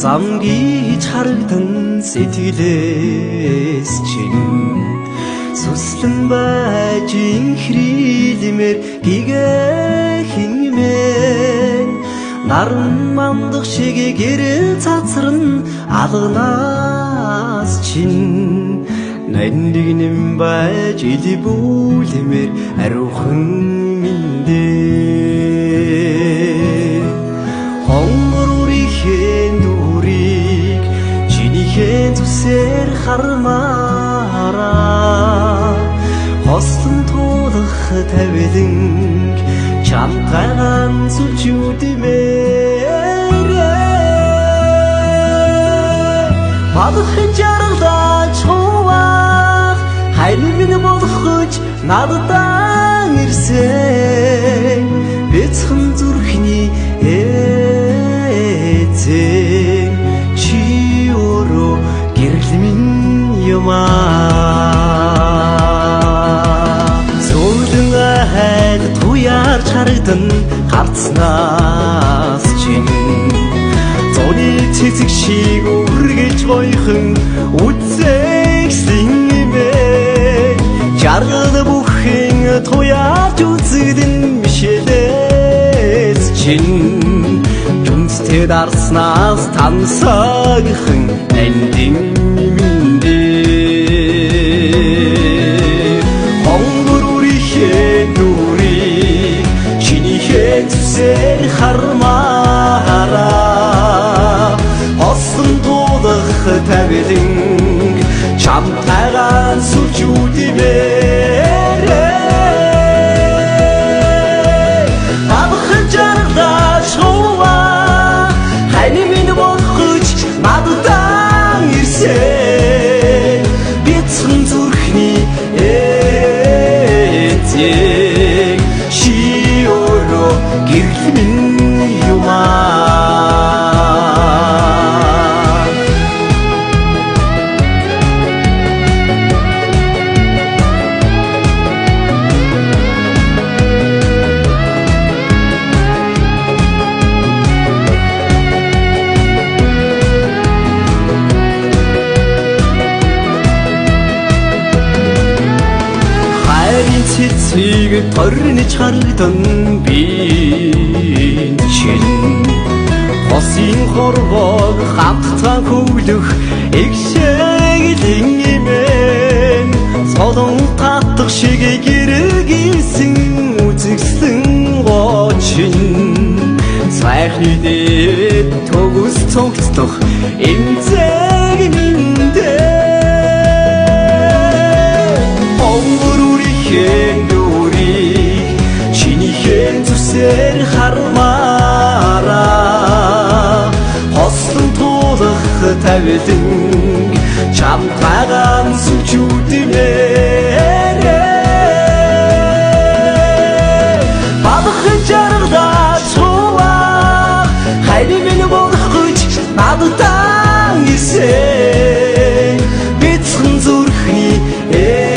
замгий харагдан сэтгэлээс чинь сүслэн байж инхрийлмээр гигэхинмэн наран мандах шиг гэрэл цацран алганаас чинь нандигнэм байж илбүүлмээр ариухан миндээ хонгорурийн дүүрийг чинийхэн зүсээр хармаараа хослон туулах тавиланг чамтайгаан сүлжүүдмээр мадахын жаргалж хуваах хайр минь болгож надад ирсэн бяцхан зүрхний эзэн чи өөрөө гэрэл минь юмаа зөвлөн хайр туяарч харагдан гарцнаас чинь зуны цэцэг шиг үргэж гоёхан үзэгсэн имээ жаргал бүхэн туяарч үзэгдэн мишэлээс чинь дүнстэй дарснаас тансагхан нандин миндээ хонгорурийн дүүрийг чинийхэн зүсээр хармаараа хослон туулах тавиланг чамтайгаан сүлжүүдмээр бяцхан зүрхний эзэн чи өөрөө гэрэл минь юмаа цэцгийг торниж харагдан би чинь хосын хорвог хамтдаа хөвлөх эгшэглэн имэн солон татах шиг гэрэгсэн үзэгсэн гочин сайхны дэд төгс цогцдох эмзэг миндээ дүүрийг чинийхэн зүсээр хармаараа хослон туулах тавиланг чамтайгаан сүлжүүдмээр бадахын жаргалж хуваах хайр минь болгож надад ирсэн бяцхан зүрхний эзэн